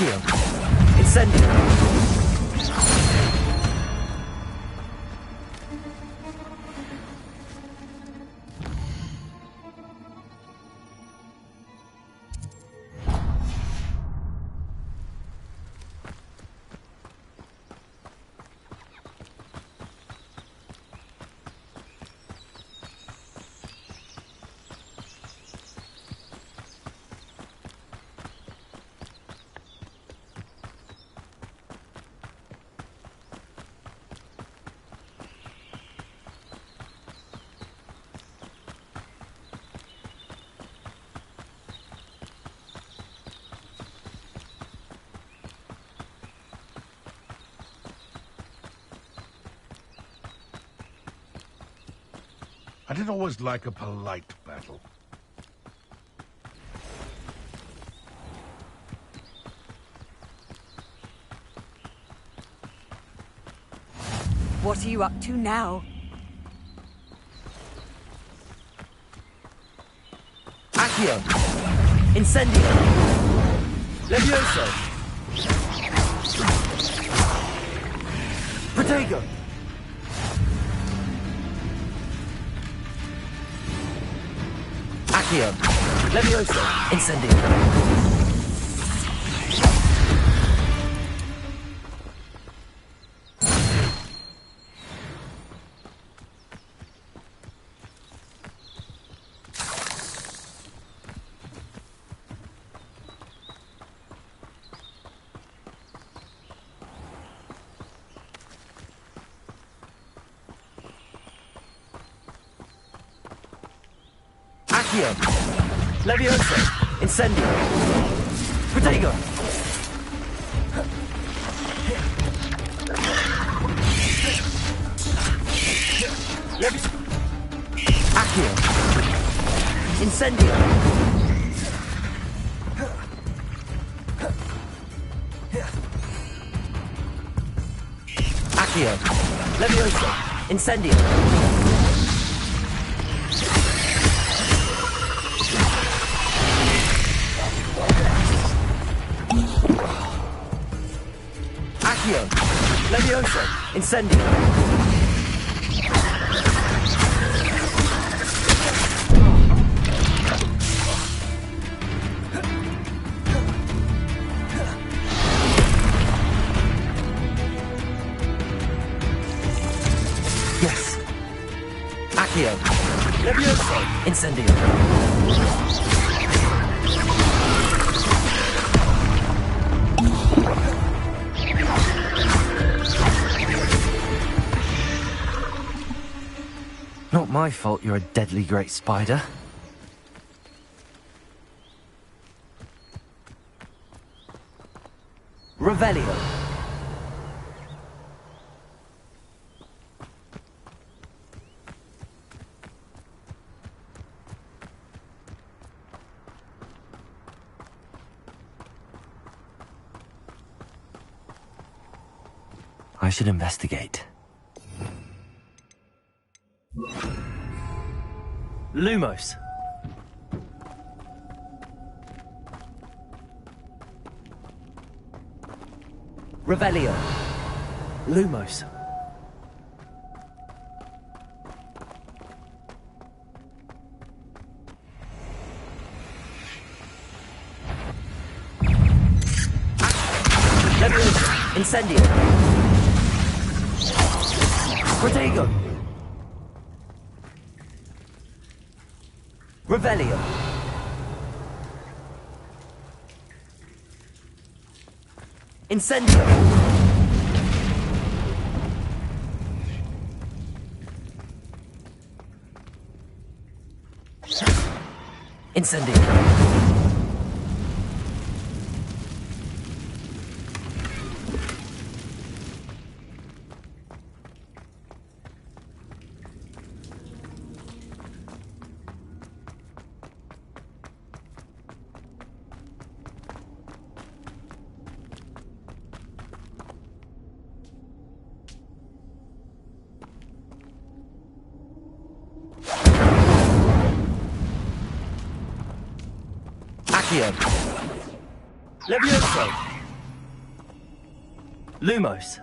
Accio. Incendio. I did always like a polite battle. What are you up to now? Accio. Incendio. Levioso. Protego. Accio. Levioso. Incendio. Accio. Levioso. Incendio. Protego. Accio. Incendio. Accio. Levioso. Incendio. Accio. Levioso. Incendio. Yes. Accio. Levioso. Incendio. Not my fault you're a deadly great spider. Revelio. I should investigate. Lumos. Revelio. Lumos. Levioso. Incendio. Protego. Revelio. Incendio. Incendio. Accio. Levioso. Lumos.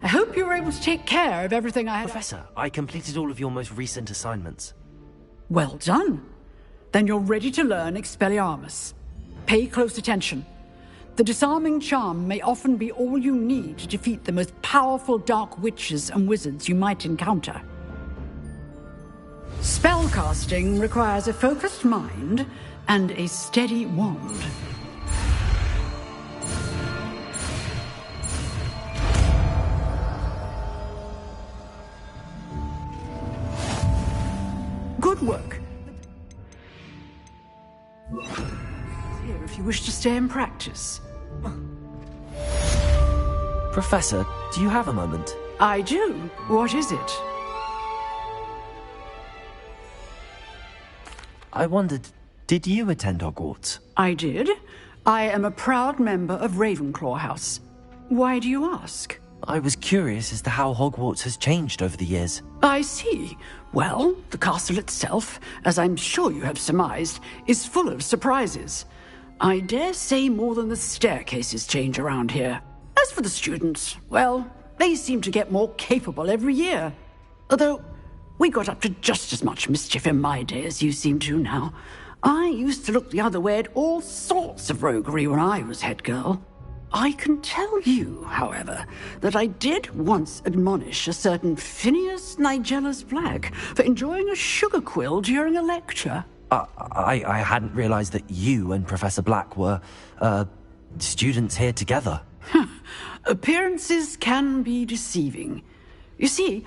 I hope you were able to take care of everything I had. Professor, I completed all of your most recent assignments. Well done. Then you're ready to learn Expelliarmus. Pay close attention. The disarming charm may often be all you need to defeat the most powerful dark witches and wizards you might encounter. Spellcasting requires a focused mind and a steady wand. Good work. Here if you wish to stay and practice. Professor, do you have a moment? I do. What is it? I wondered, did you attend Hogwarts? I did. I am a proud member of Ravenclaw House. Why do you ask? I was curious as to how Hogwarts has changed over the years. I see. Well, the castle itself, as I'm sure you have surmised, is full of surprises. I dare say more than the staircases change around here. As for the students, well, they seem to get more capable every year. Although, we got up to just as much mischief in my day as you seem to now. I used to look the other way at all sorts of roguery when I was head girl. I can tell you, however, that I did once admonish a certain Phineas Nigellus Black for enjoying a sugar quill during a lecture. I hadn't realized that you and Professor Black were, students here together. Appearances can be deceiving. You see,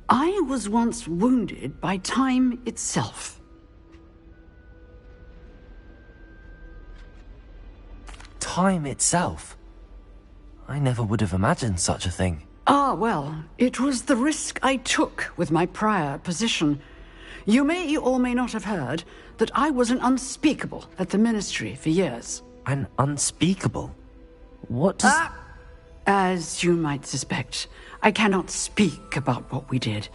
I was once wounded by time itself. Time itself? I never would have imagined such a thing. Ah, well, it was the risk I took with my prior position. You may or may not have heard that I was an unspeakable at the Ministry for years. An unspeakable? What does... As you might suspect, I cannot speak about what we did.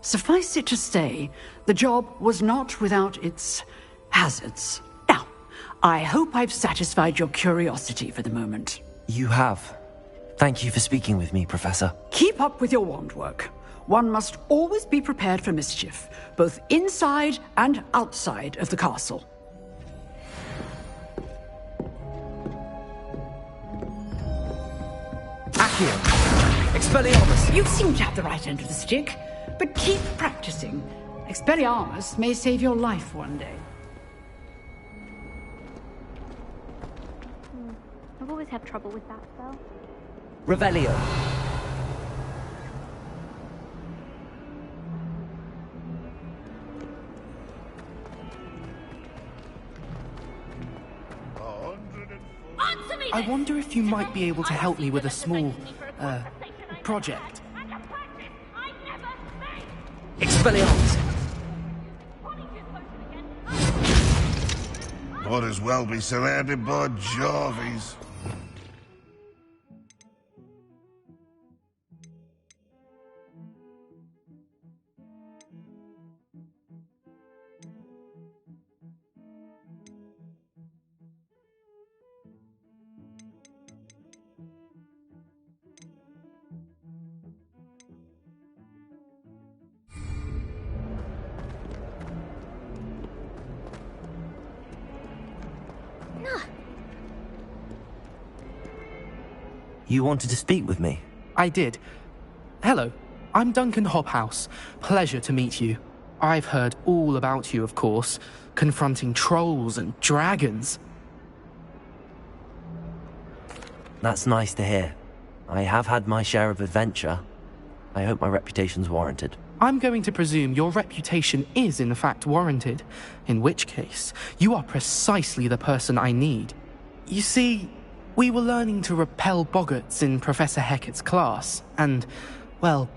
Suffice it to say, the job was not without its hazards. Now, I hope I've satisfied your curiosity for the moment. You have. Thank you for speaking with me, Professor. Keep up with your wand work. One must always be prepared for mischief, both inside and outside of the castle. Accio! Expelliarmus! You seem to have the right end of the stick, but keep practicing. Expelliarmus may save your life one day. I've always had trouble with that spell. Revelio. I wonder if you might be able to help me with a small, project. Expelliarmus! Might as well be surrounded by Jarvies. You wanted to speak with me? I did. Hello, I'm Duncan Hobhouse. Pleasure to meet you. I've heard all about you, of course, confronting trolls and dragons. That's nice to hear. I have had my share of adventure. I hope my reputation's warranted. I'm going to presume your reputation is in fact warranted, in which case, you are precisely the person I need. You see, we were learning to repel boggarts in Professor Hecat's class, and, well,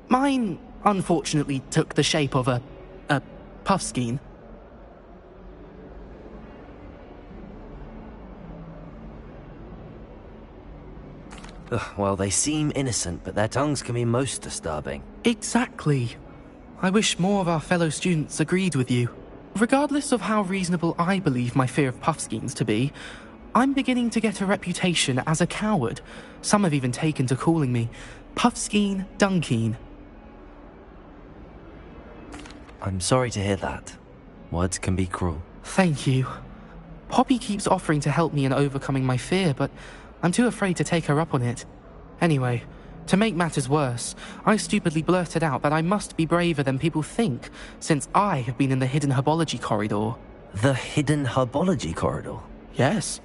mine unfortunately took the shape of a puffskein. Well, they seem innocent, but their tongues can be most disturbing. Exactly. I wish more of our fellow students agreed with you. Regardless of how reasonable I believe my fear of puffskeins to be, I'm beginning to get a reputation as a coward. Some have even taken to calling me Puffskeen Dunkeen. I'm sorry to hear that. Words can be cruel. Thank you. Poppy keeps offering to help me in overcoming my fear, but I'm too afraid to take her up on it. Anyway, to make matters worse, I stupidly blurted out that I must be braver than people think, since I have been in the hidden herbology corridor. The hidden herbology corridor? Yes.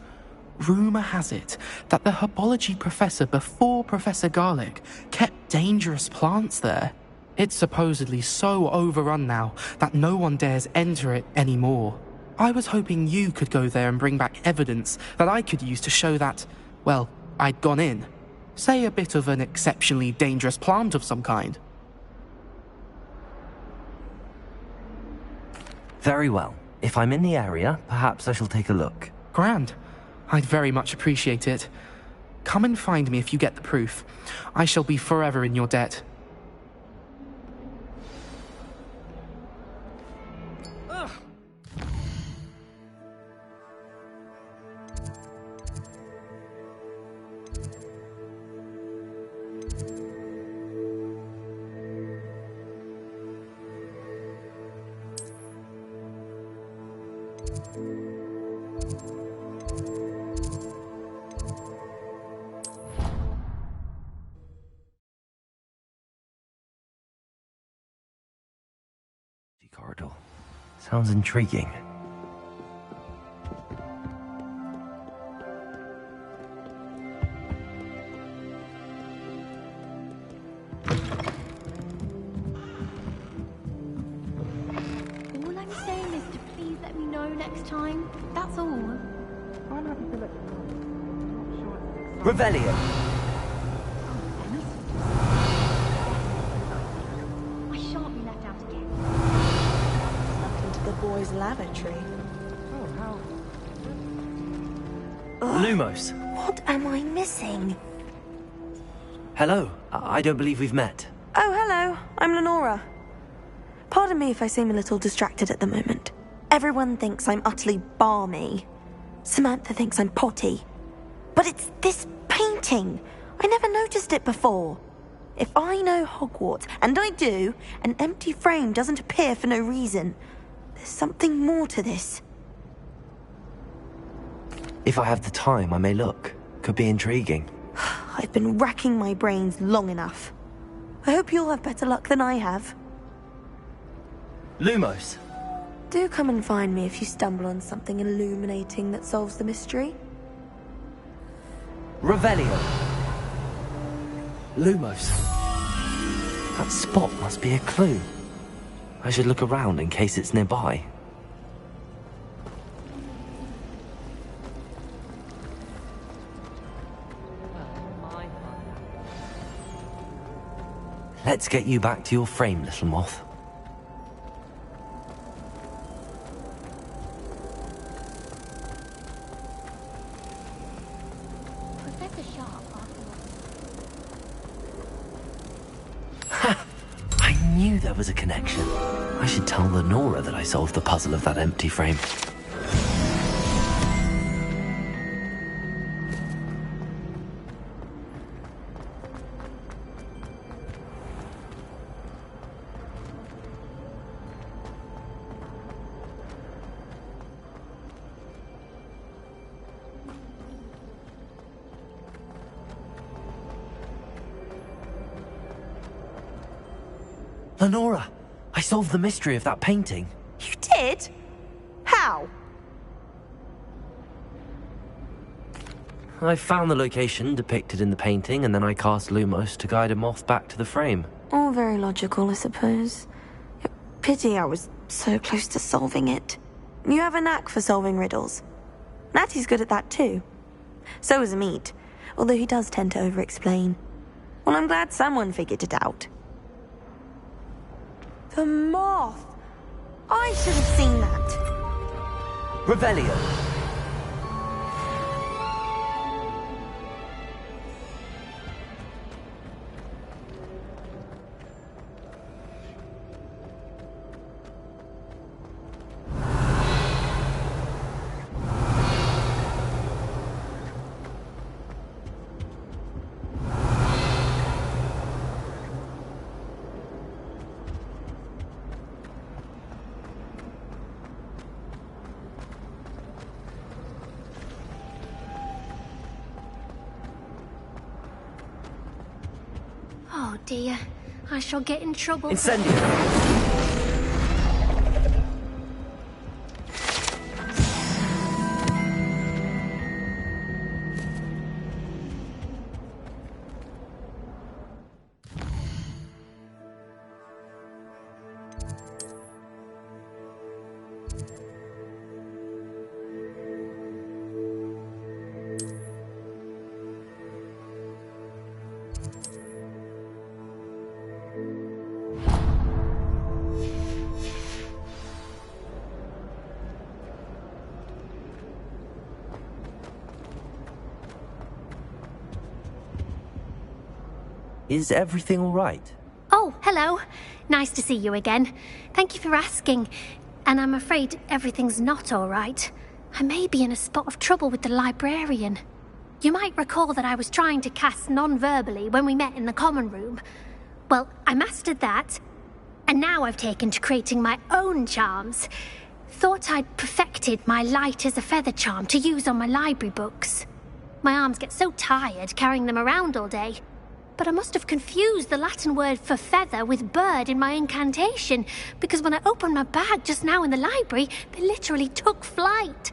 Rumour has it that the herbology professor before Professor Garlic kept dangerous plants there. It's supposedly so overrun now that no one dares enter it anymore. I was hoping you could go there and bring back evidence that I could use to show that, well, I'd gone in. Say a bit of an exceptionally dangerous plant of some kind. Very well. If I'm in the area, perhaps I shall take a look. Grand. I'd very much appreciate it. Come and find me if you get the proof. I shall be forever in your debt. Corridor. Sounds intriguing. All I'm saying is to please let me know next time. That's all. I'm happy to let you know. Revelio! I shan't be left out again. Snuck into the boys' lavatory. Lumos! What am I missing? Hello. I don't believe we've met. Oh, hello. I'm Lenora. Pardon me if I seem a little distracted at the moment. Everyone thinks I'm utterly balmy. Samantha thinks I'm potty. But it's this painting. I never noticed it before. If I know Hogwarts, and I do, an empty frame doesn't appear for no reason. There's something more to this. If I have the time, I may look. Could be intriguing. I've been racking my brains long enough. I hope you'll have better luck than I have. Lumos! Do come and find me if you stumble on something illuminating that solves the mystery. Revelio! Lumos. That spot must be a clue. I should look around in case it's nearby. Let's get you back to your frame, little moth. Professor Sharp I knew there was a connection. I should tell Lenora that I solved the puzzle of that empty frame. Lenora, I solved the mystery of that painting. You did? How? I found the location depicted in the painting, and then I cast Lumos to guide a moth back to the frame. All very logical, I suppose. Pity I was so close to solving it. You have a knack for solving riddles. Natty's good at that too. So is Amit, although he does tend to over-explain. Well, I'm glad someone figured it out. The moth! I should have seen that. Revelio. Oh dear, I shall get in trouble. Incendio. Is everything all right? Oh, hello. Nice to see you again. Thank you for asking. And I'm afraid everything's not all right. I may be in a spot of trouble with the librarian. You might recall that I was trying to cast non-verbally when we met in the common room. Well, I mastered that, and now I've taken to creating my own charms. Thought I'd perfected my light as a feather charm to use on my library books. My arms get so tired carrying them around all day. But I must have confused the Latin word for feather with bird in my incantation, because when I opened my bag just now in the library, they literally took flight.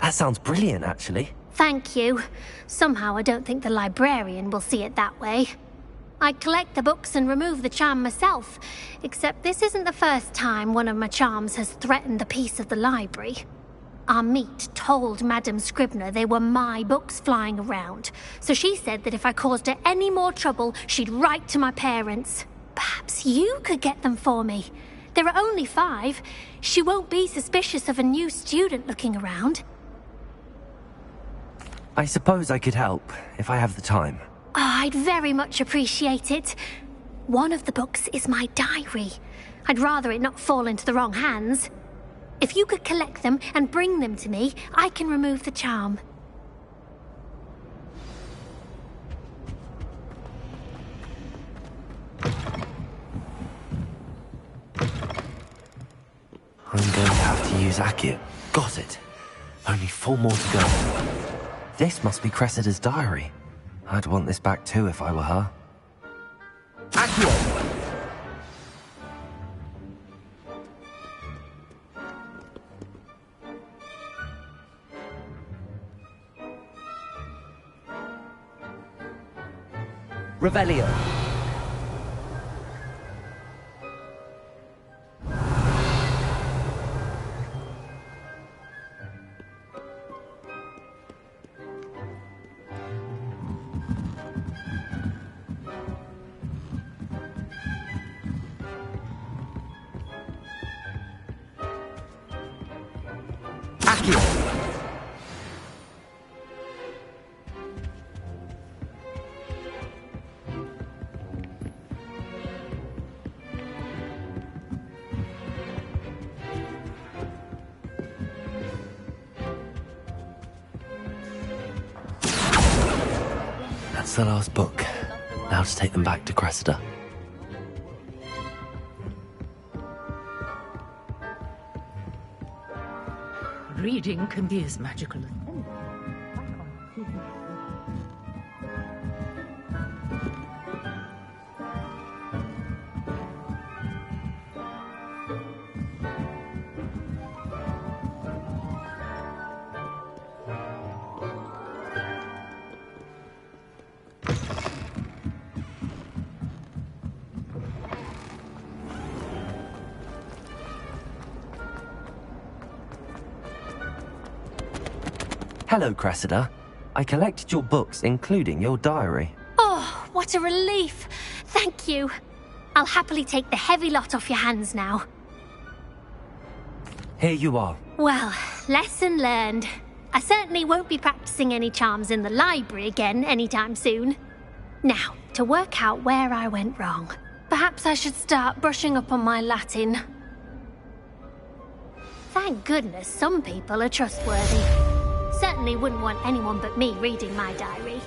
That sounds brilliant, actually. Thank you. Somehow I don't think the librarian will see it that way. I collect the books and remove the charm myself, except this isn't the first time one of my charms has threatened the peace of the library. Amit told Madame Scribner they were my books flying around, so she said that if I caused her any more trouble, she'd write to my parents. Perhaps you could get them for me. There are only 5. She won't be suspicious of a new student looking around. I suppose I could help, if I have the time. Oh, I'd very much appreciate it. One of the books is my diary. I'd rather it not fall into the wrong hands. If you could collect them and bring them to me, I can remove the charm. I'm going to have to use Accio. Got it. Only 4 more to go. This must be Cressida's diary. I'd want this back too if I were her. Accio! Revelio. Accio. That's the last book. Now to take them back to Cressida. Reading can be as magical as anything. Hello, Cressida. I collected your books, including your diary. Oh, what a relief. Thank you. I'll happily take the heavy lot off your hands now. Here you are. Well, lesson learned. I certainly won't be practicing any charms in the library again anytime soon. Now, to work out where I went wrong. Perhaps I should start brushing up on my Latin. Thank goodness some people are trustworthy. Certainly wouldn't want anyone but me reading my diary.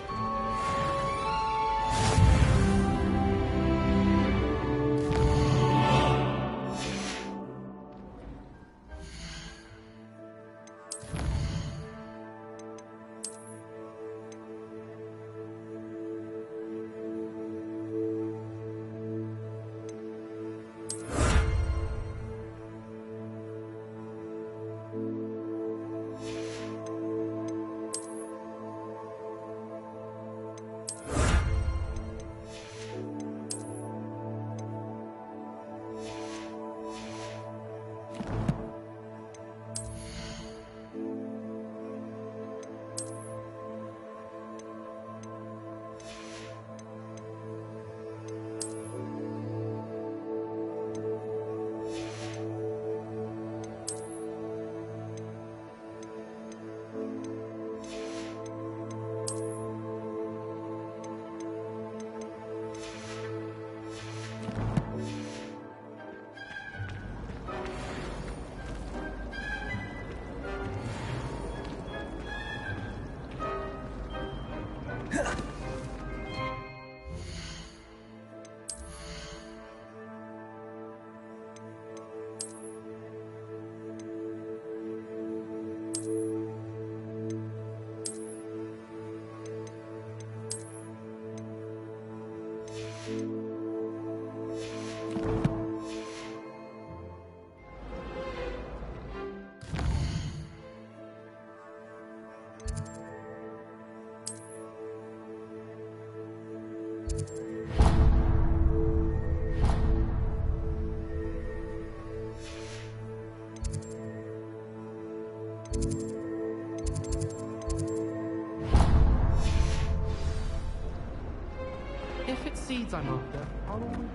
If it's seeds I'm after, I'll always...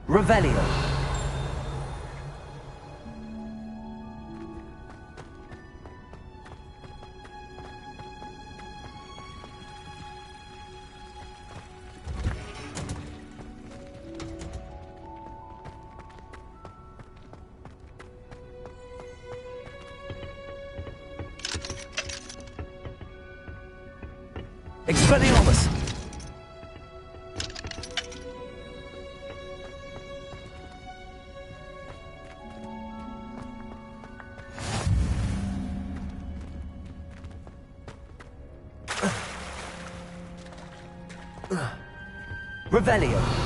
Revelio. Expelliarmus! Revelio.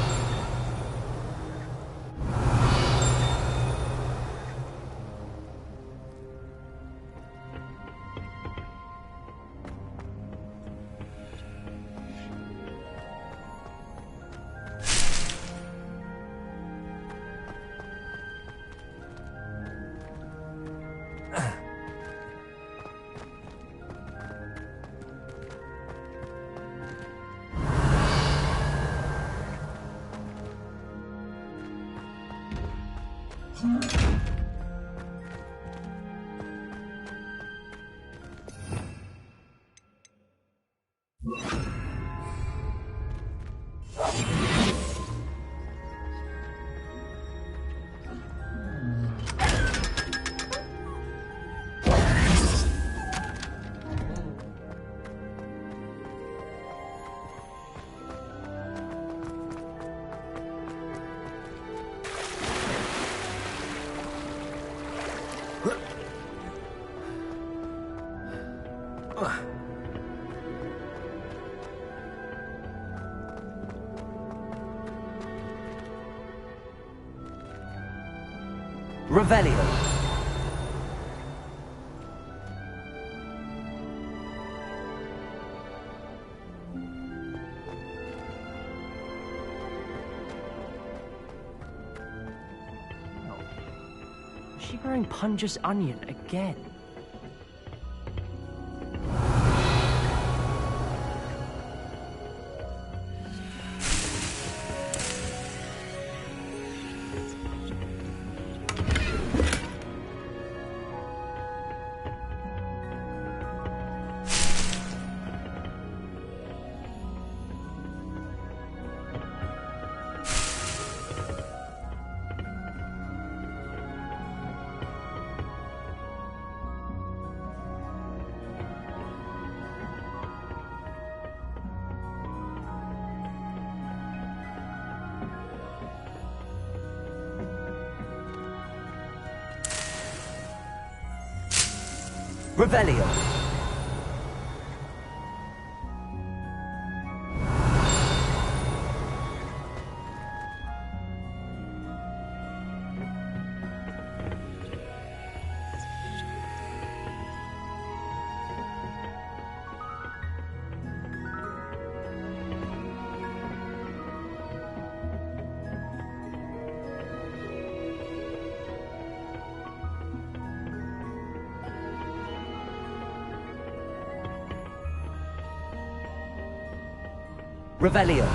Revelio. she wearing Punja's onion again? Revelio. Revelio.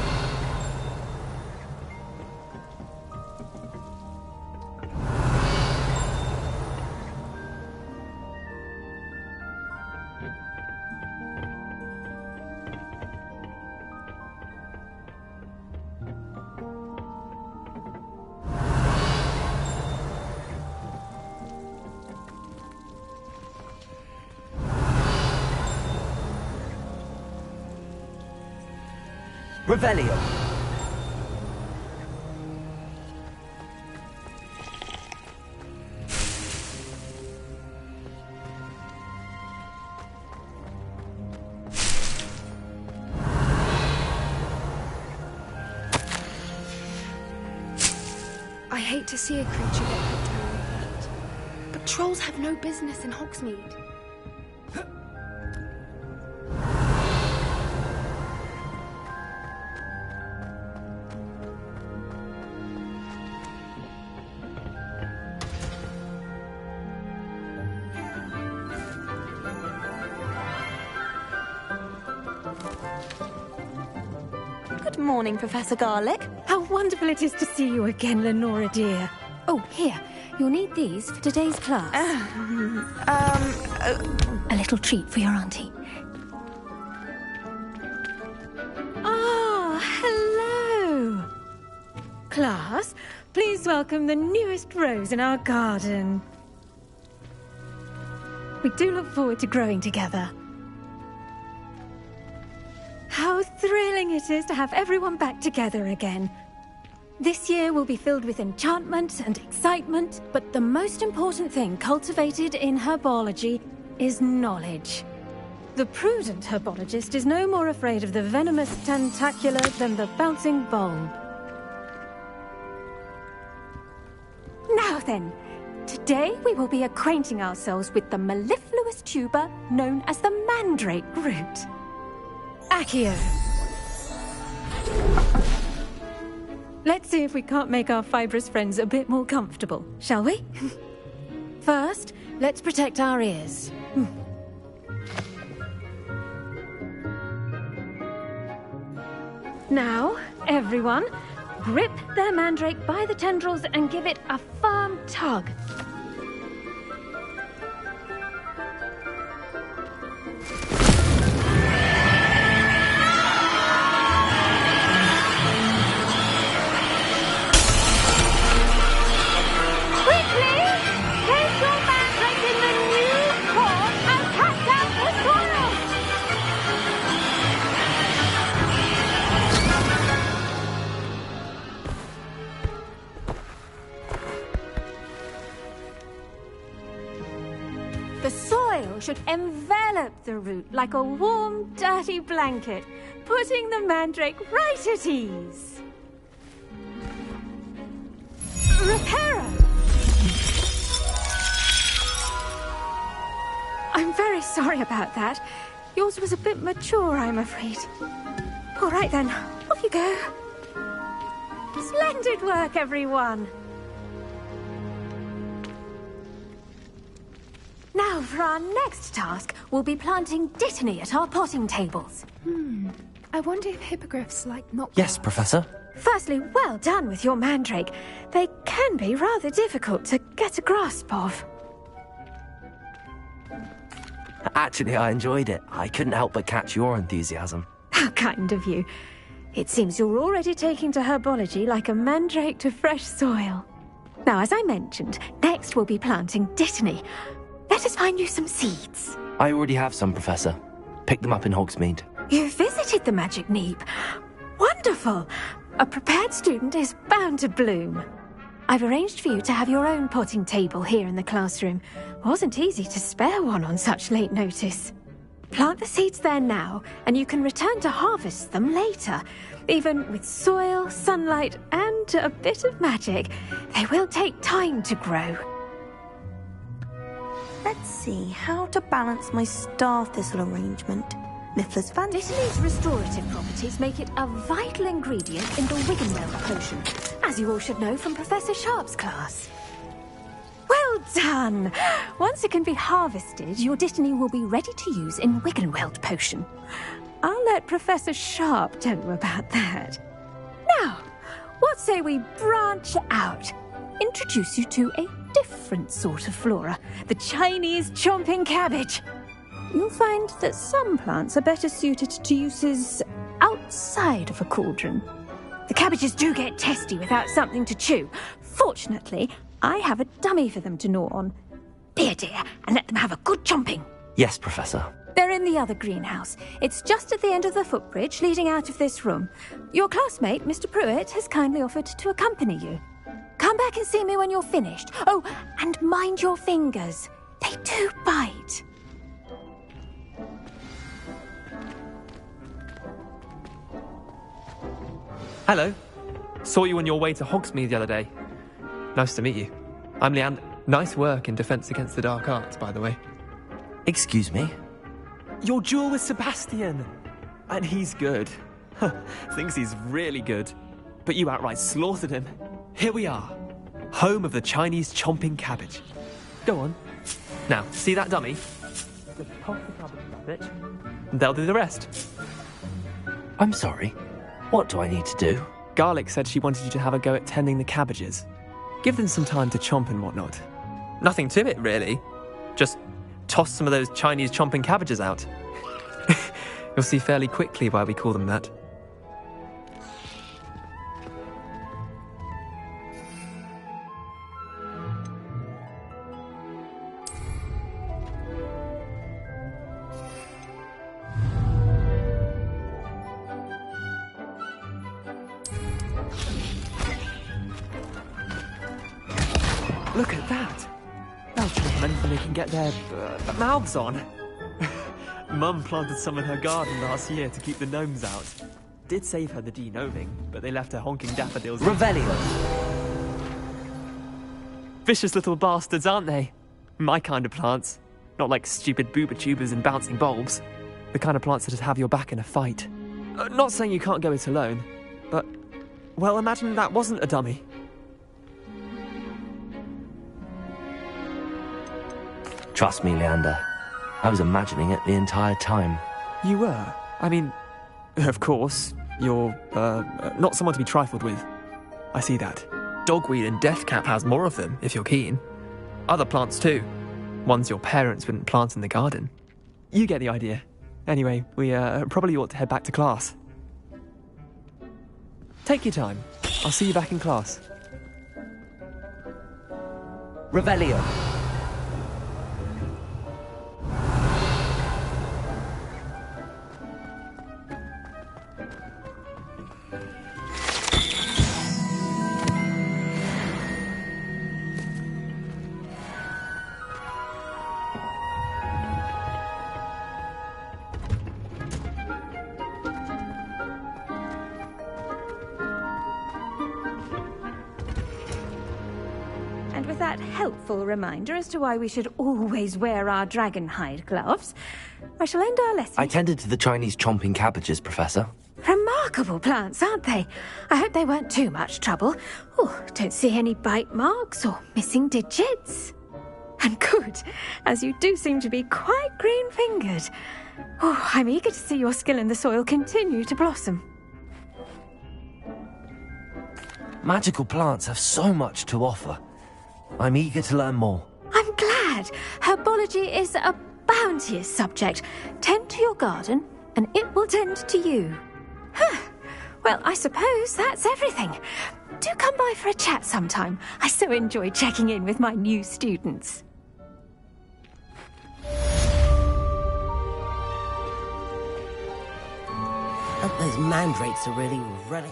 Revelio. I hate to see a creature get hooked over that. But trolls have no business in Hogsmeade. Good morning, Professor Garlic. How wonderful it is to see you again, Lenora dear. Oh, here. You'll need these for today's class. A little treat for your auntie. Ah, hello. Class, please welcome the newest rose in our garden. We do look forward to growing together. How thrilling it is to have everyone back together again. This year will be filled with enchantment and excitement, but the most important thing cultivated in herbology is knowledge. The prudent herbologist is no more afraid of the venomous tentacula than the bouncing bulb. Now then, today we will be acquainting ourselves with the mellifluous tuber known as the mandrake root. Accio. Let's see if we can't make our fibrous friends a bit more comfortable, shall we? First, let's protect our ears. Now, everyone, grip their mandrake by the tendrils and give it a firm tug. The soil should envelop the root like a warm, dirty blanket, putting the mandrake right at ease. Reparo! I'm very sorry about that. Yours was a bit mature, I'm afraid. All right then, off you go. Splendid work, everyone. Now, for our next task, we'll be planting dittany at our potting tables. I wonder if hippogriffs like not. Yes, Professor. Firstly, well done with your mandrake. They can be rather difficult to get a grasp of. Actually, I enjoyed it. I couldn't help but catch your enthusiasm. How kind of you. It seems you're already taking to herbology like a mandrake to fresh soil. Now, as I mentioned, next we'll be planting dittany. Let us find you some seeds. I already have some, Professor. Picked them up in Hogsmeade. You visited the Magic Neep. Wonderful! A prepared student is bound to bloom. I've arranged for you to have your own potting table here in the classroom. Wasn't easy to spare one on such late notice. Plant the seeds there now, and you can return to harvest them later. Even with soil, sunlight, and a bit of magic, they will take time to grow. Let's see how to balance my star thistle arrangement. Niffler's fancy. Dittany's restorative properties make it a vital ingredient in the Wiggenweld potion, as you all should know from Professor Sharp's class. Well done! Once it can be harvested, your dittany will be ready to use in Wiggenweld potion. I'll let Professor Sharp tell you about that. Now, what say we branch out? Introduce you to a different sort of flora, the Chinese chomping cabbage. You'll find that some plants are better suited to uses outside of a cauldron. The cabbages do get testy without something to chew. Fortunately, I have a dummy for them to gnaw on. Be a dear and let them have a good chomping. Yes, Professor. They're in the other greenhouse. It's just at the end of the footbridge leading out of this room. Your classmate, Mr. Pruitt, has kindly offered to accompany you. Come back and see me when you're finished. Oh, and mind your fingers. They do bite. Hello. Saw you on your way to Hogsmeade the other day. Nice to meet you. I'm Leander. Nice work in Defense Against the Dark Arts, by the way. Excuse me? Your duel with Sebastian! And he's good. Thinks he's really good. But you outright slaughtered him. Here we are. Home of the Chinese chomping cabbage. Go on. Now, see that dummy? Just toss the cabbage at it. And they'll do the rest. I'm sorry. What do I need to do? Garlic said she wanted you to have a go at tending the cabbages. Give them some time to chomp and whatnot. Nothing to it, really. Just toss some of those Chinese chomping cabbages out. You'll see fairly quickly why we call them that. Look at that! They'll chomp anything they can get their mouths on. Mum planted some in her garden last year to keep the gnomes out. Did save her the de-gnoming, but they left her honking daffodils. Revelio! Vicious little bastards, aren't they? My kind of plants. Not like stupid booba tubers and bouncing bulbs. The kind of plants that'd have your back in a fight. Not saying you can't go it alone, but... well, imagine that wasn't a dummy. Trust me, Leander. I was imagining it the entire time. You were? I mean, of course, you're, not someone to be trifled with. I see that. Dogweed and deathcap has more of them, if you're keen. Other plants too. Ones your parents wouldn't plant in the garden. You get the idea. Anyway, we, probably ought to head back to class. Take your time. I'll see you back in class. Revelio! And with that helpful reminder as to why we should always wear our dragon hide gloves, I shall end our lesson. I tended to the Chinese chomping cabbages, Professor. Remarkable plants, aren't they? I hope they weren't too much trouble. Oh, don't see any bite marks or missing digits. And good, as you do seem to be quite green-fingered. Oh, I'm eager to see your skill in the soil continue to blossom. Magical plants have so much to offer. I'm eager to learn more. I'm glad. Herbology is a bounteous subject. Tend to your garden, and it will tend to you. Huh. Well, I suppose that's everything. Do come by for a chat sometime. I so enjoy checking in with my new students. Those mandrakes are really running.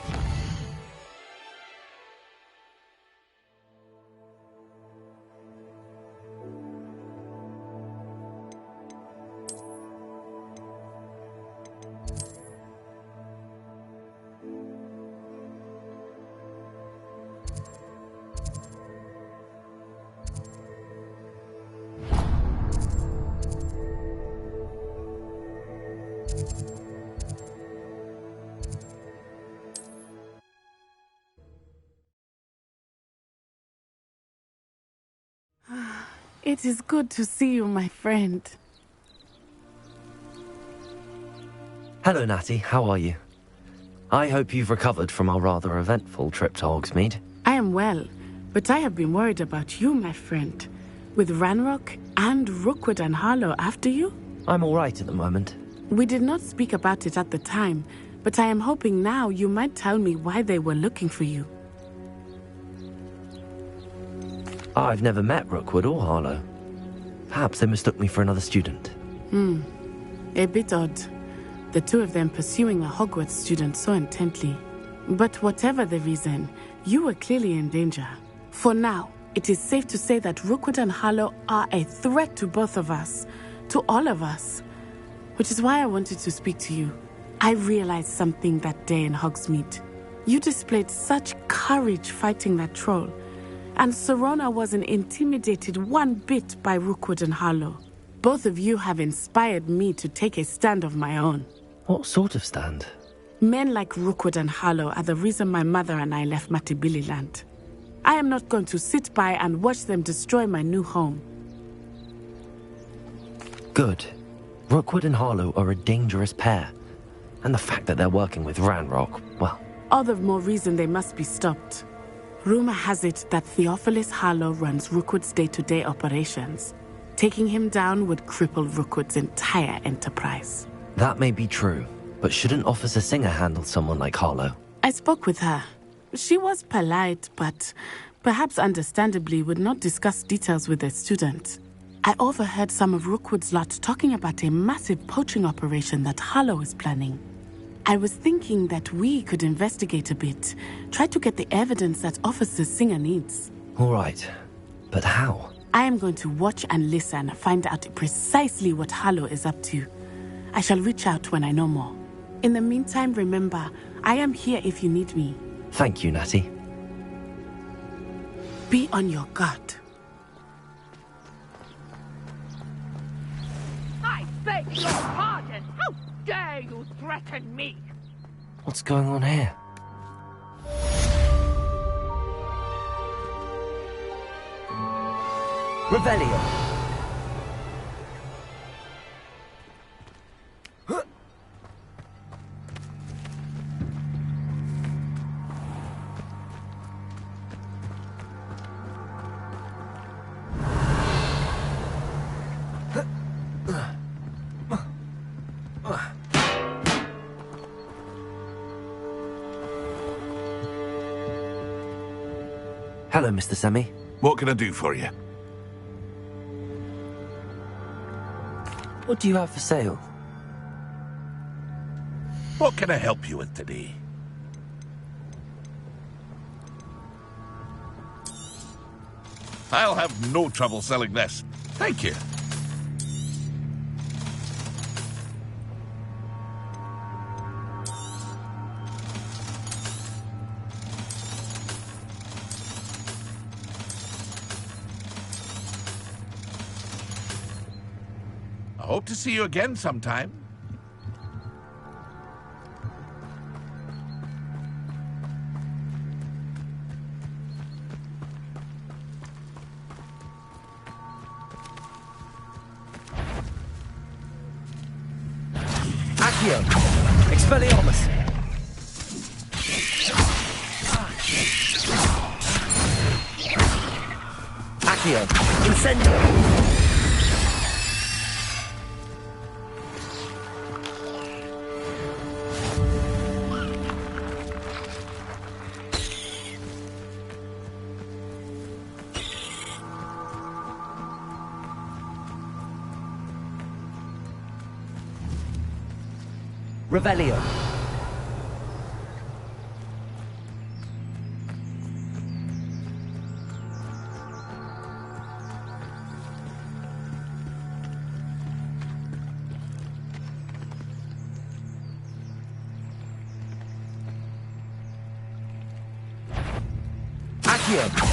It is good to see you, my friend. Hello, Natty. How are you? I hope you've recovered from our rather eventful trip to Hogsmeade. I am well, but I have been worried about you, my friend. With Ranrock and Rookwood and Harlow after you? I'm all right at the moment. We did not speak about it at the time, but I am hoping now you might tell me why they were looking for you. I've never met Rookwood or Harlow. Perhaps they mistook me for another student. A bit odd. The two of them pursuing a Hogwarts student so intently. But whatever the reason, you were clearly in danger. For now, it is safe to say that Rookwood and Harlow are a threat to both of us. To all of us. Which is why I wanted to speak to you. I realized something that day in Hogsmeade. You displayed such courage fighting that troll. And Serona wasn't intimidated one bit by Rookwood and Harlow. Both of you have inspired me to take a stand of my own. What sort of stand? Men like Rookwood and Harlow are the reason my mother and I left Matibili land. I am not going to sit by and watch them destroy my new home. Good. Rookwood and Harlow are a dangerous pair. And the fact that they're working with Ranrock, well... All the more reason they must be stopped. Rumor has it that Theophilus Harlow runs Rookwood's day-to-day operations. Taking him down would cripple Rookwood's entire enterprise. That may be true, but shouldn't Officer Singer handle someone like Harlow? I spoke with her. She was polite, but perhaps understandably would not discuss details with a student. I overheard some of Rookwood's lot talking about a massive poaching operation that Harlow is planning. I was thinking that we could investigate a bit, try to get the evidence that Officer Singer needs. All right, but how? I am going to watch and listen, find out precisely what Harlow is up to. I shall reach out when I know more. In the meantime, remember, I am here if you need me. Thank you, Natty. Be on your guard. I beg your pardon! How dare you threaten me? What's going on here? Revelio! Hello, Mr. Semi. What can I do for you? What do you have for sale? What can I help you with today? I'll have no trouble selling this. Thank you. I hope to see you again sometime. Accio! Expelliarmus! Accio! Incendio! Revelio. Accio.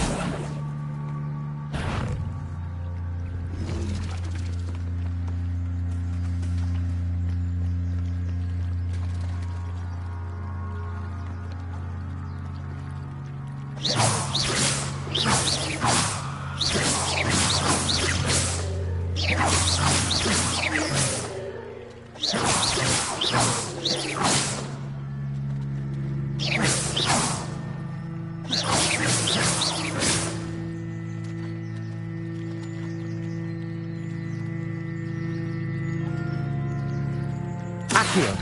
Accio.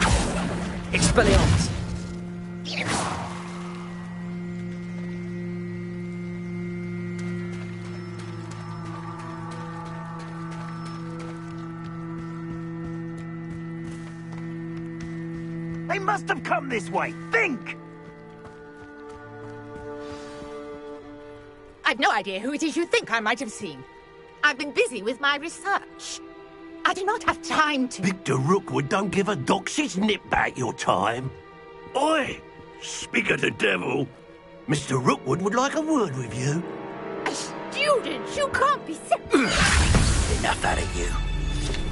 Expelliarmus. They must have come this way. Think! I've no idea who it is you think I might have seen. I've been busy with my research. I do not have time to... Victor Rookwood don't give a doxy's nip back your time. Oi! Speak of the devil. Mr. Rookwood would like a word with you. A student? You can't be serious. Enough out of you.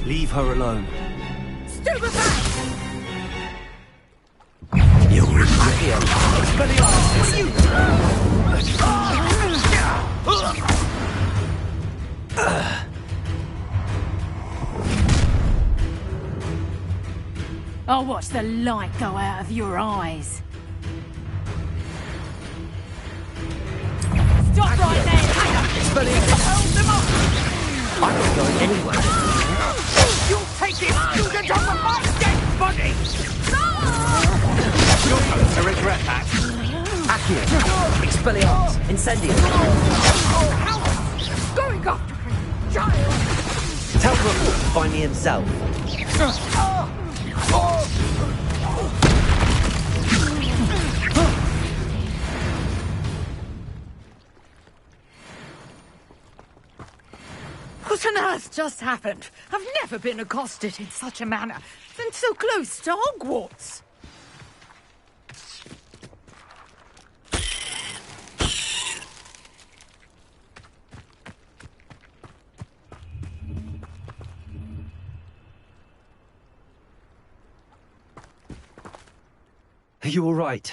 Leave her alone. Stupefy! You'll regret it. Expelliarmus! I'll watch the light go out of your eyes. Stop right there! Hold them up! I'm not going anywhere. You'll take this student off of my dead body! You're going to regret that. Accio! Expelliarmus! Incendio! Howard's going after her child! Tell Rookwood to find me himself. What on earth just happened? I've never been accosted in such a manner, and so close to Hogwarts. Are you all right?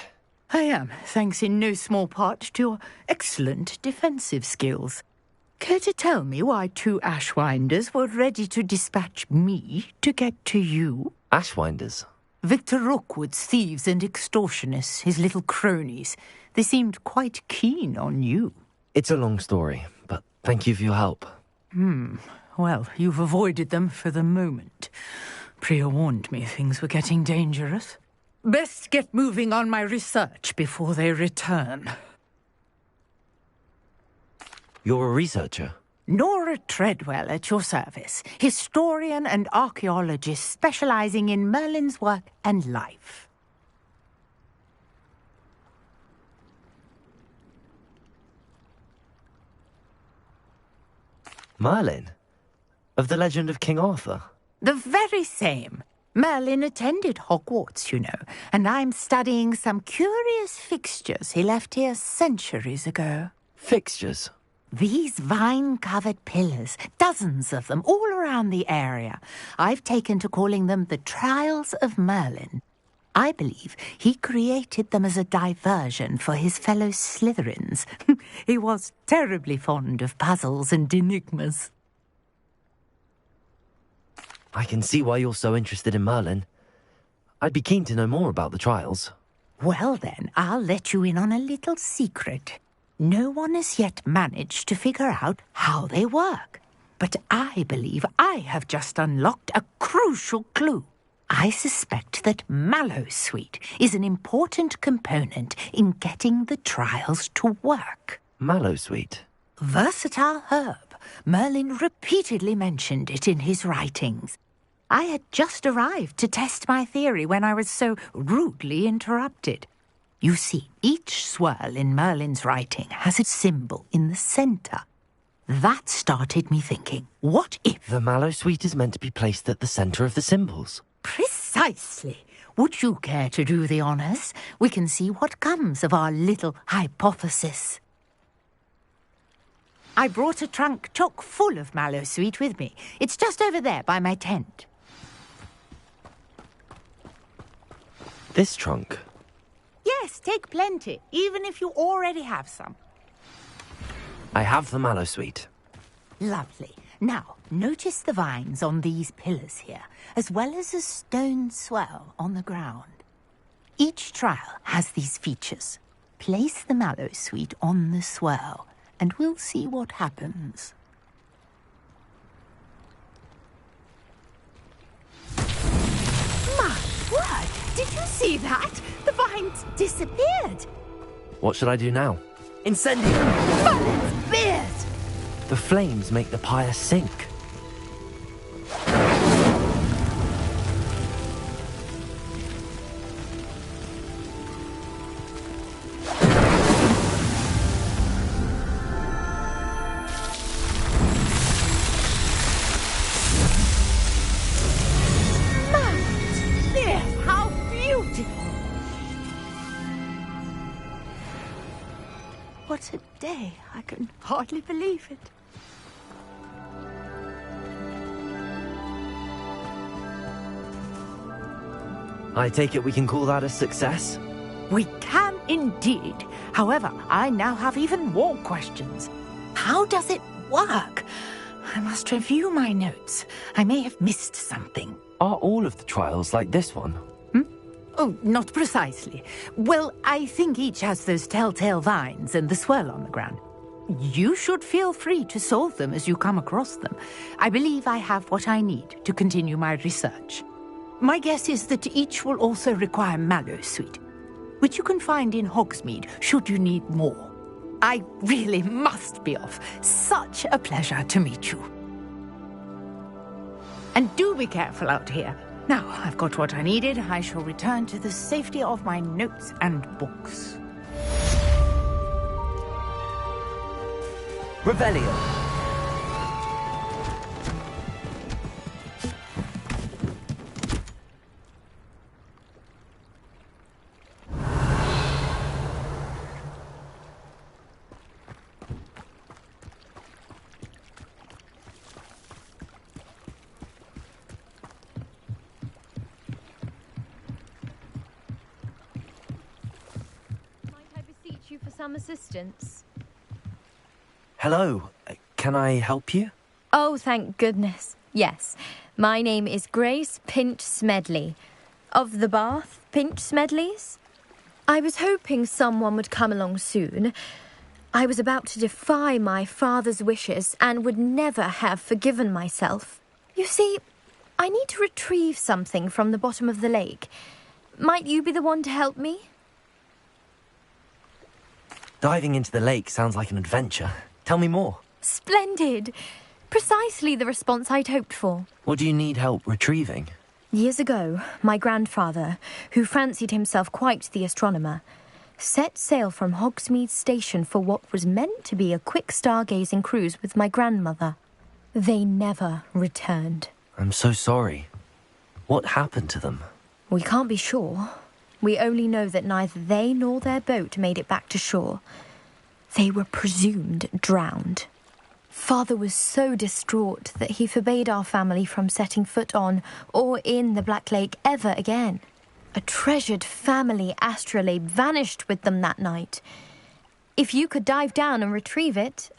I am, thanks in no small part to your excellent defensive skills. Care to tell me why two Ashwinders were ready to dispatch me to get to you? Ashwinders? Victor Rookwood's thieves and extortionists, his little cronies. They seemed quite keen on you. It's a long story, but thank you for your help. Well, you've avoided them for the moment. Priya warned me things were getting dangerous. Best get moving on my research before they return. You're a researcher? Nora Treadwell at your service, historian and archaeologist specializing in Merlin's work and life. Merlin? Of the legend of King Arthur? The very same. Merlin attended Hogwarts, you know, and I'm studying some curious fixtures he left here centuries ago. Fixtures? These vine-covered pillars, dozens of them, all around the area. I've taken to calling them the Trials of Merlin. I believe he created them as a diversion for his fellow Slytherins. He was terribly fond of puzzles and enigmas. I can see why you're so interested in Merlin. I'd be keen to know more about the trials. Well then, I'll let you in on a little secret. No one has yet managed to figure out how they work. But I believe I have just unlocked a crucial clue. I suspect that mallowsweet is an important component in getting the trials to work. Mallowsweet? Versatile herb. Merlin repeatedly mentioned it in his writings. I had just arrived to test my theory when I was so rudely interrupted. You see, each swirl in Merlin's writing has a symbol in the centre. That started me thinking, what if... The mallowsweet is meant to be placed at the centre of the symbols. Precisely. Would you care to do the honours? We can see what comes of our little hypothesis. I brought a trunk chock full of mallowsweet with me. It's just over there by my tent. This trunk? Yes, take plenty, even if you already have some. I have the mallowsweet. Lovely. Now, notice the vines on these pillars here, as well as a stone swell on the ground. Each trial has these features. Place the mallowsweet on the swell, and we'll see what happens. My word! Did you see that? The vines disappeared. What should I do now? Incendio! Merlin's beard! The flames make the pyre sink. How beautiful! What a day. I can hardly believe it. I take it we can call that a success? We can indeed. However, I now have even more questions. How does it work? I must review my notes. I may have missed something. Are all of the trials like this one? Oh, not precisely. Well, I think each has those telltale vines and the swirl on the ground. You should feel free to solve them as you come across them. I believe I have what I need to continue my research. My guess is that each will also require mallowsweet, which you can find in Hogsmeade should you need more. I really must be off. Such a pleasure to meet you. And do be careful out here. Now, I've got what I needed. I shall return to the safety of my notes and books. Revelio. For some assistance. Hello. Can I help you? Oh, thank goodness. Yes. My name is Grace Pinch Smedley. Of the Bath Pinch Smedleys. I was hoping someone would come along soon. I was about to defy my father's wishes and would never have forgiven myself. You see, I need to retrieve something from the bottom of the lake. Might you be the one to help me? Diving into the lake sounds like an adventure. Tell me more. Splendid! Precisely the response I'd hoped for. What do you need help retrieving? Years ago, my grandfather, who fancied himself quite the astronomer, set sail from Hogsmeade Station for what was meant to be a quick stargazing cruise with my grandmother. They never returned. I'm so sorry. What happened to them? We can't be sure. We only know that neither they nor their boat made it back to shore. They were presumed drowned. Father was so distraught that he forbade our family from setting foot on or in the Black Lake ever again. A treasured family astrolabe vanished with them that night. If you could dive down and retrieve it,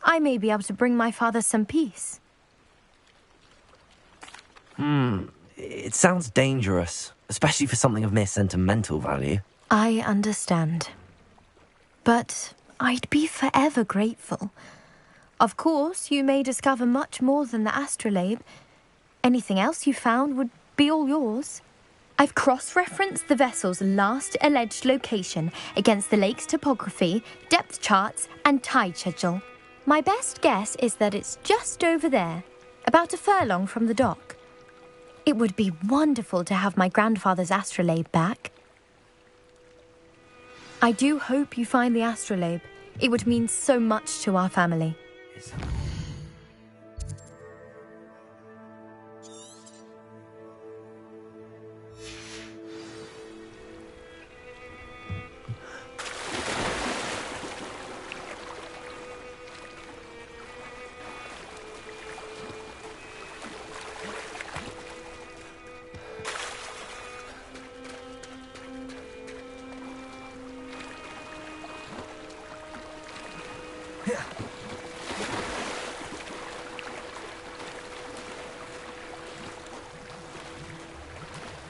I may be able to bring my father some peace. It sounds dangerous. especially for something of mere sentimental value. I understand. But I'd be forever grateful. Of course, you may discover much more than the astrolabe. Anything else you found would be all yours. I've cross-referenced the vessel's last alleged location against the lake's topography, depth charts, and tide schedule. My best guess is that it's just over there, about a furlong from the dock. It would be wonderful to have my grandfather's astrolabe back. I do hope you find the astrolabe. It would mean so much to our family.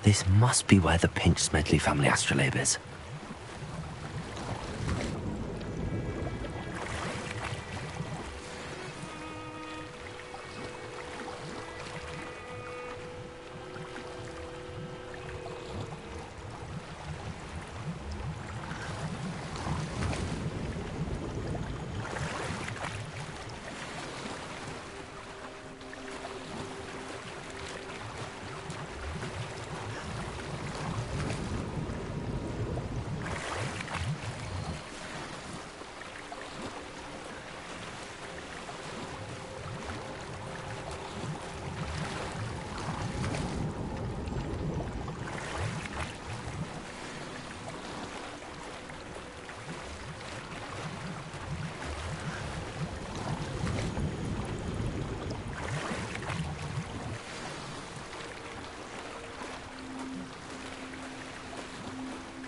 This must be where the Pinch Smedley family astrolabe is.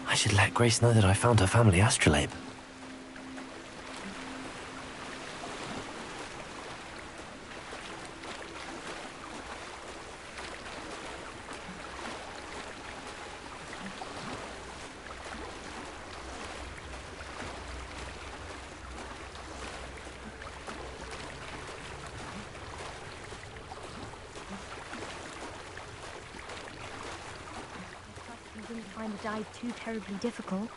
I should let Grace know that I found her family astrolabe. Find the dive too terribly difficult.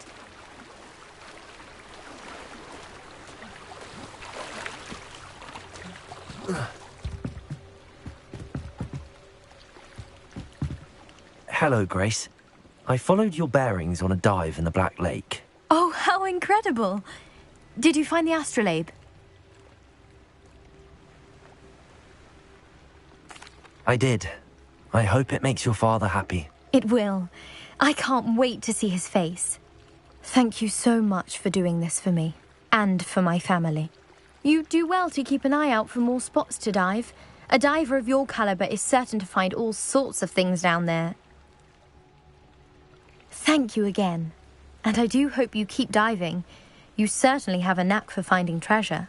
Hello, Grace. I followed your bearings on a dive in the Black Lake. Oh, how incredible! Did you find the astrolabe? I did. I hope it makes your father happy. It will. I can't wait to see his face. Thank you so much for doing this for me, and for my family. You do well to keep an eye out for more spots to dive. A diver of your caliber is certain to find all sorts of things down there. Thank you again, and I do hope you keep diving. You certainly have a knack for finding treasure.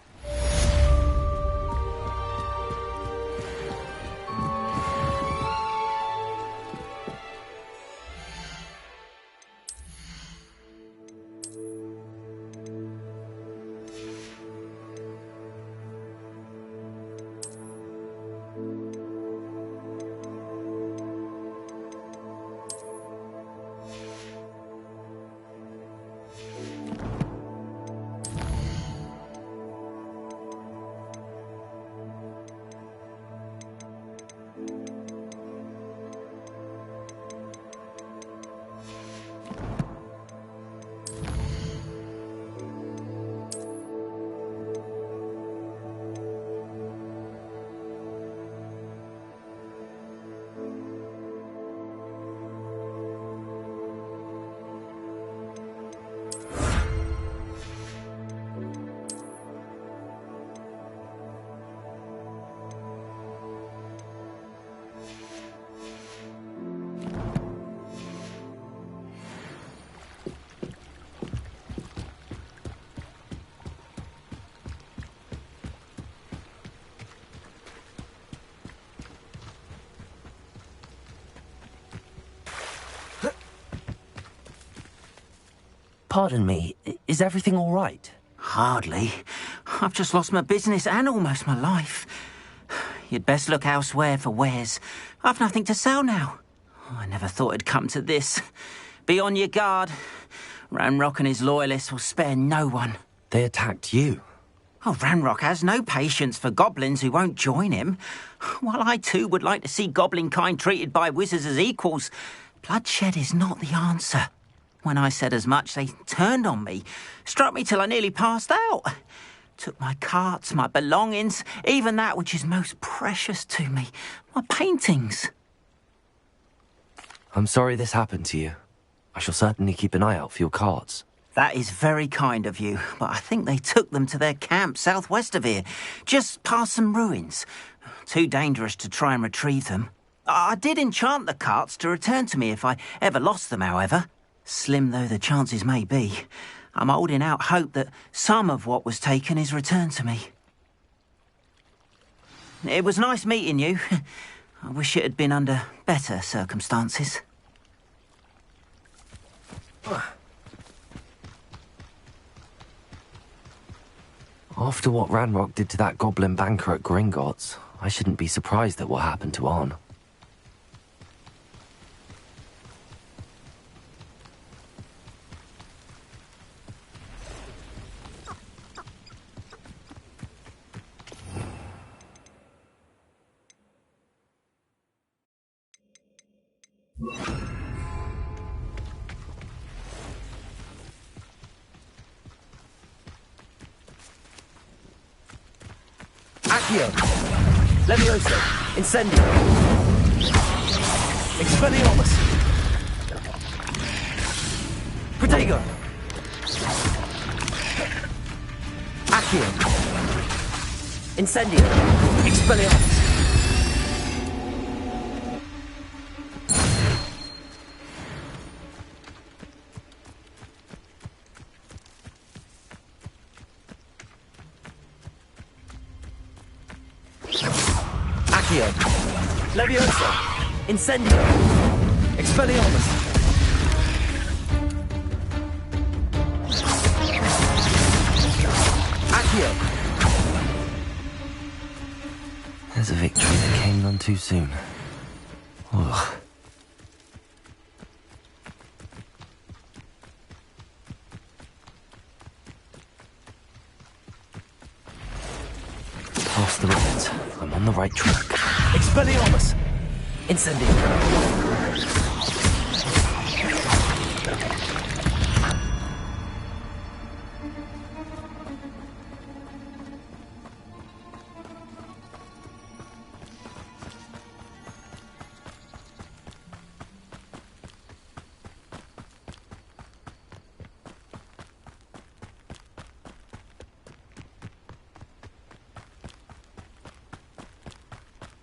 Pardon me, is everything all right? Hardly. I've just lost my business and almost my life. You'd best look elsewhere for wares. I've nothing to sell now. I never thought it'd come to this. Be on your guard. Ranrock and his loyalists will spare no one. They attacked you? Oh, Ranrock has no patience for goblins who won't join him. While I too would like to see goblin kind treated by wizards as equals, bloodshed is not the answer. When I said as much, they turned on me, struck me till I nearly passed out. Took my carts, my belongings, even that which is most precious to me, my paintings. I'm sorry this happened to you. I shall certainly keep an eye out for your carts. That is very kind of you, but I think they took them to their camp southwest of here, just past some ruins. Too dangerous to try and retrieve them. I did enchant the carts to return to me if I ever lost them, however. Slim though the chances may be, I'm holding out hope that some of what was taken is returned to me. It was nice meeting you. I wish it had been under better circumstances. After what Ranrock did to that goblin banker at Gringotts, I shouldn't be surprised at what happened to Arn. Accio! Levioso! Incendio! Expelliarmus! Protego! Accio! Incendio! Expelliarmus! Levioso! Incendio! Expelliarmus! Accio! There's a victory that came none too soon. Ugh. Past the ruins. I'm on the right track. Expelliarmus! Incendio!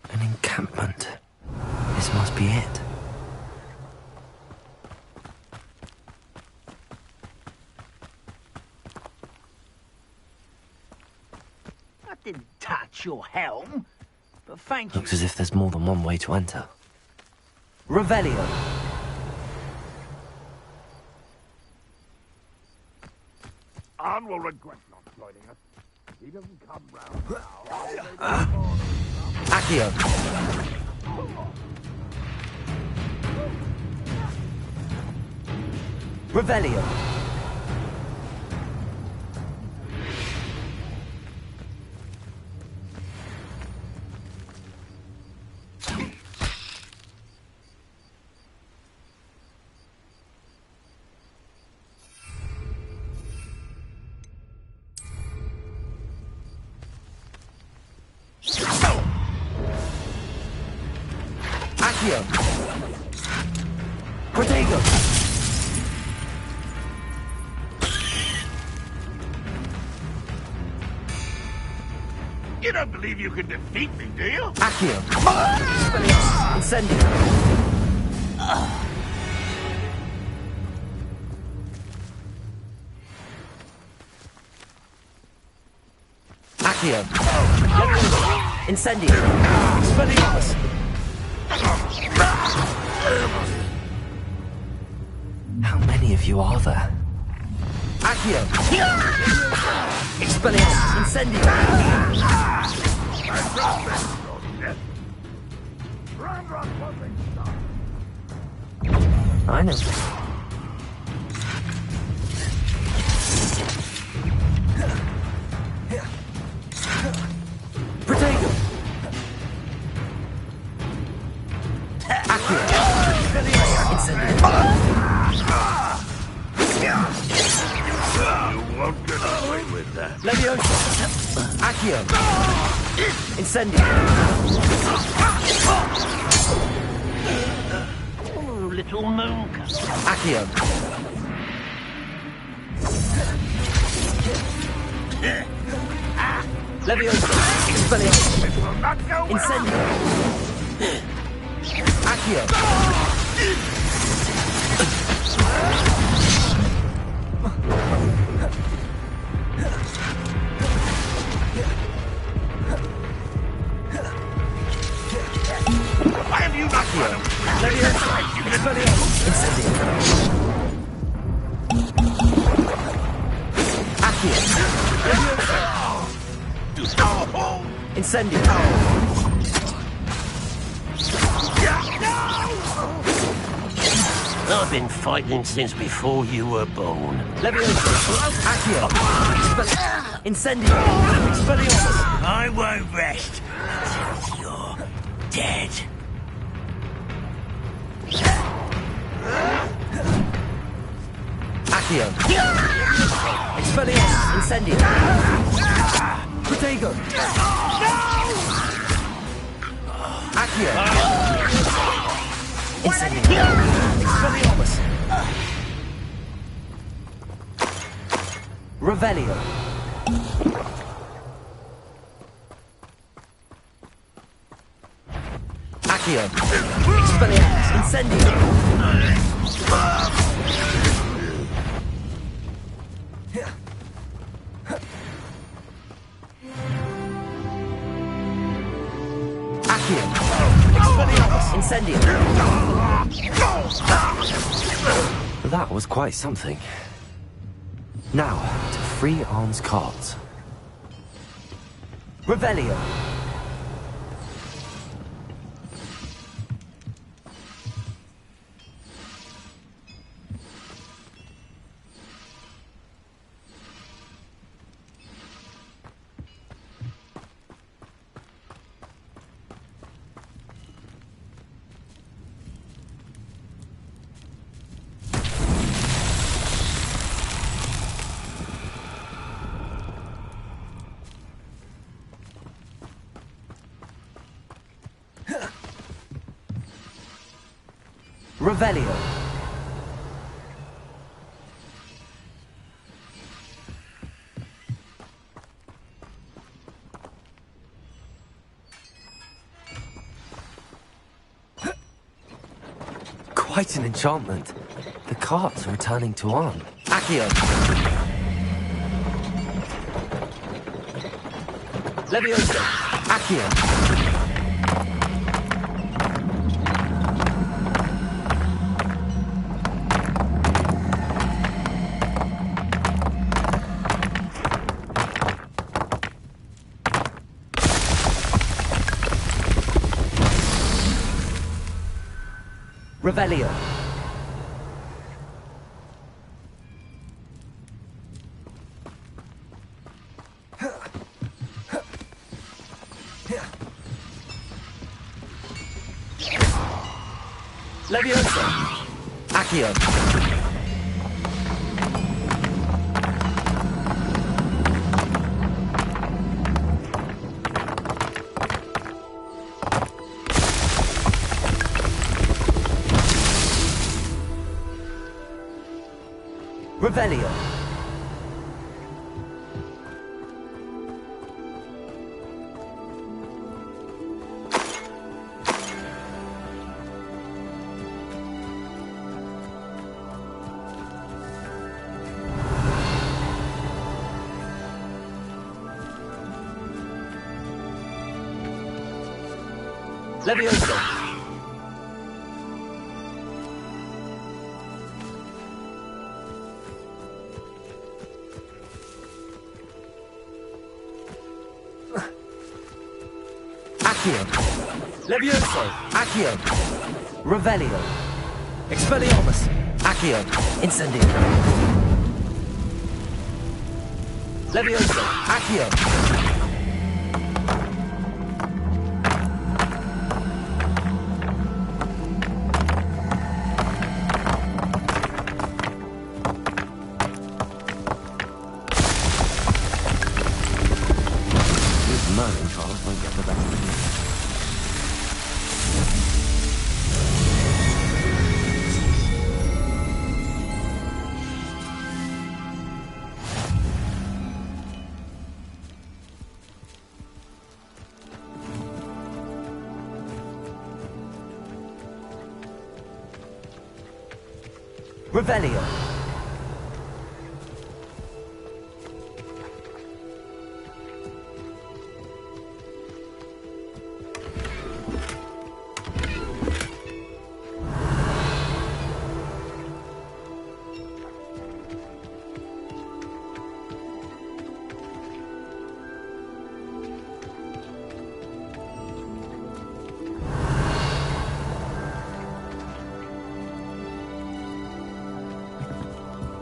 An encampment. This must be it. I didn't touch your helm, but thank you. Looks as if there's more than one way to enter. Revelio! Arn will regret not joining us. He doesn't come round now. Accio! Revelio! Accio! Protego! You don't believe you can defeat me, do you? Accio! Incendio! Accio! Incendio! Expelliarmus! How many of you are there? Accio! Expelliarmus! Incendio! I know. Protego! Accio! Incendio! You won't get away with that. Leviosa! Accio! Incendio! Oh, little moon. Accio! Leviosa! Expelliarmus! Incendio! Accio! Why have you not run away? Leviosa! Expelliarmus! Incendio! Accio! Incendio! I've been fighting since before you were born. Leviosa! Accio! Incendio! Expelliarmus! I won't rest until you're dead. Accio! Expelliarmus! Incendio! Protego! Accio! Incendio! Expelliarmus! Revelio! Accio! Expelliarmus! Incendio! Accio! Expelliarmus! Incendio! That was quite something. Now, to free Arn's cards. Revelio! Revelio! Quite an enchantment. The cards are returning to Arn. Accio! Leviosa! Accio! Revelio! Leviosa! Accio! Revelio! Leviosa! Accio. Levioso. Accio. Revelio. Expelliarmus. Accio. Incendio. Levioso. Accio. Merlin trials won't get the best of me. Revelio.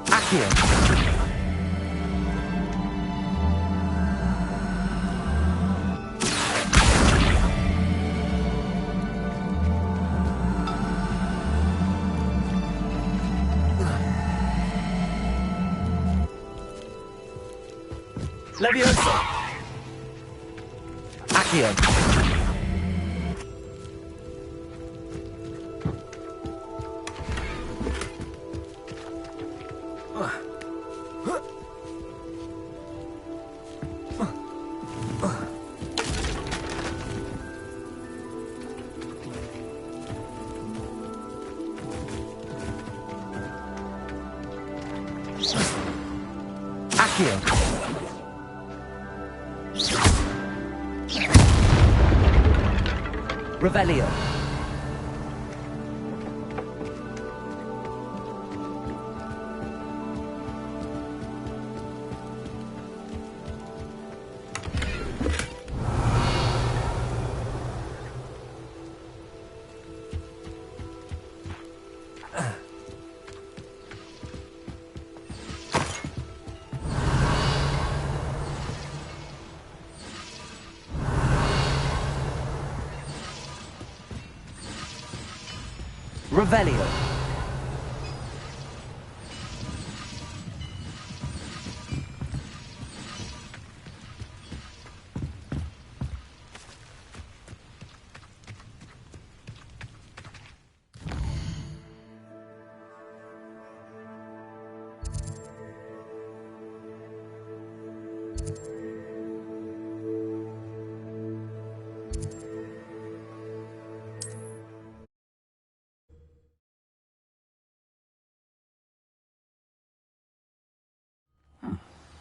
Accio. Levioso. Accio. Accio. Revelio. Revelio.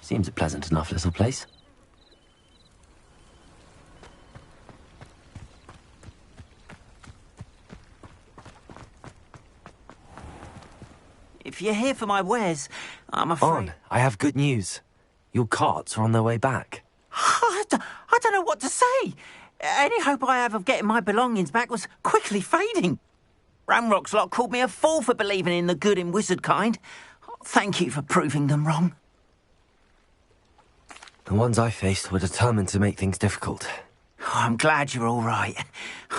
Seems a pleasant enough little place. If you're here for my wares, I'm afraid... On, I have good news. Your carts are on their way back. I don't know what to say. Any hope I have of getting my belongings back was quickly fading. Ramrock's lot called me a fool for believing in the good in wizard kind. Thank you for proving them wrong. The ones I faced were determined to make things difficult. Oh, I'm glad you're all right.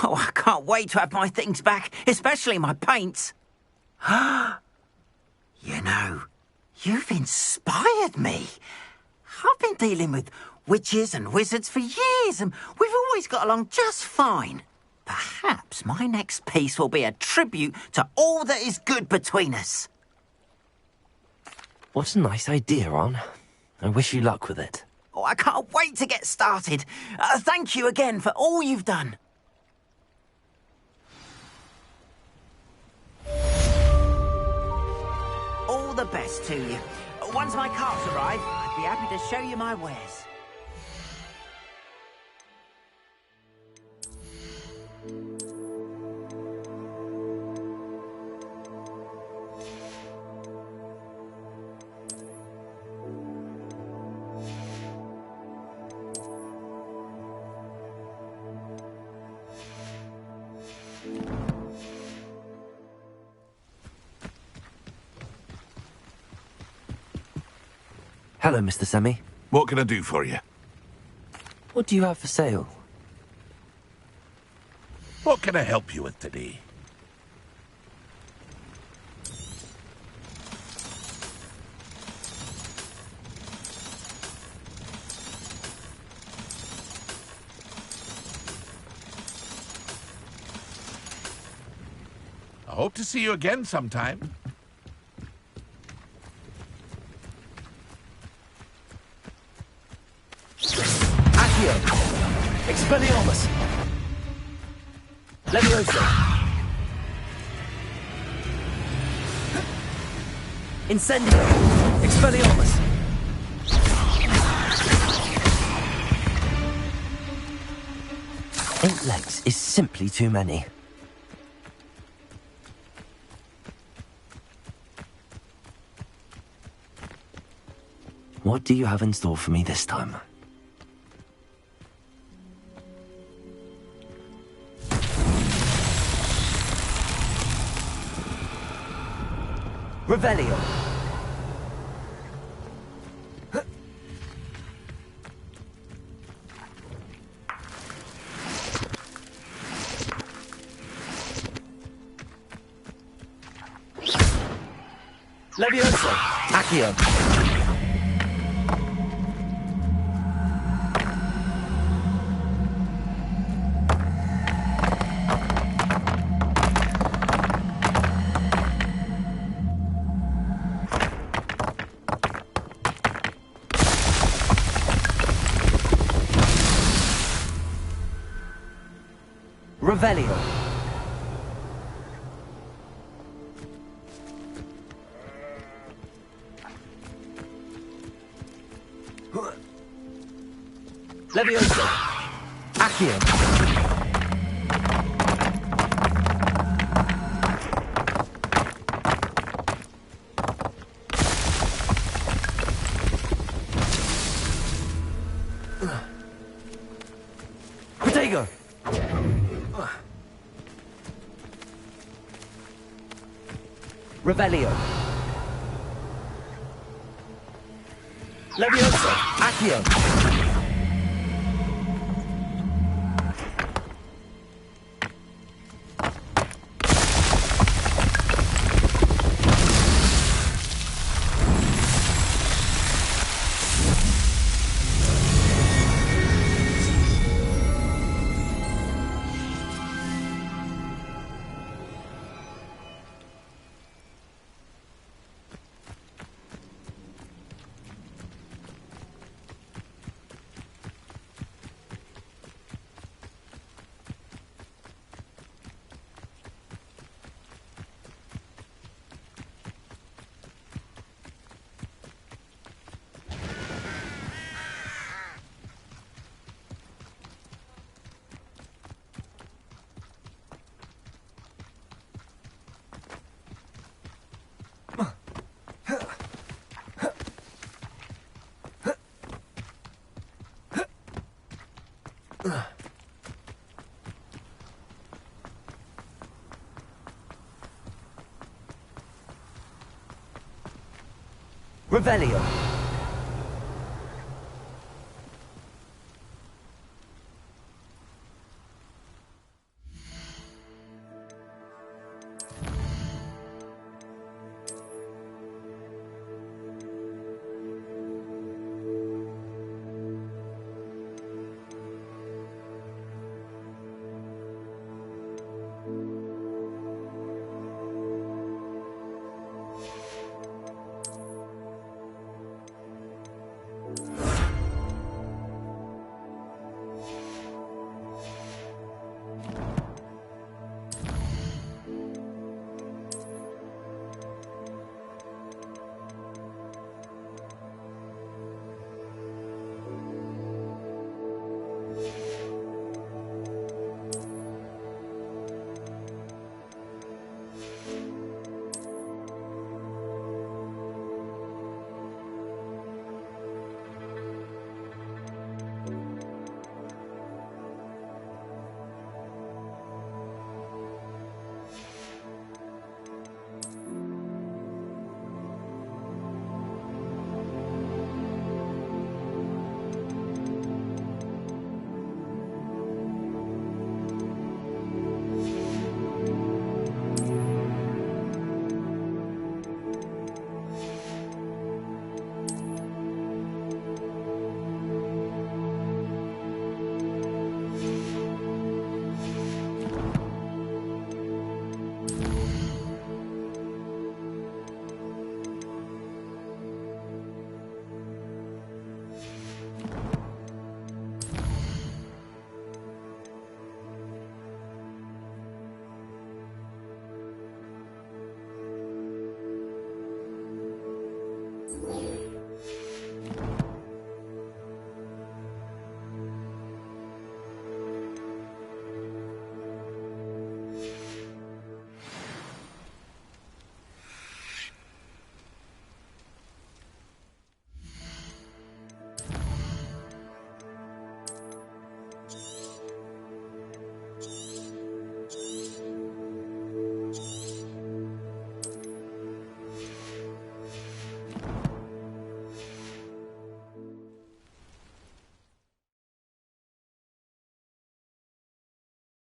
Oh, I can't wait to have my things back, especially my paints. You know, you've inspired me. I've been dealing with witches and wizards for years, and we've always got along just fine. Perhaps my next piece will be a tribute to all that is good between us. What a nice idea, Ron. I wish you luck with it. Oh, I can't wait to get started. Thank you again for all you've done. All the best to you. Once my carts arrive, I'd be happy to show you my wares. Hello, Mr. Semi. What can I do for you? What do you have for sale? What can I help you with today? I hope to see you again sometime. Accio! Expelliarmus! Leviosa! Incendio! Expelliarmus! 8 legs is simply too many. What do you have in store for me this time? Revelio. Leviosa. Accio. Revelio. Leviosa. Accio. Protego. Revelio. Leviosa. Accio. Revelio.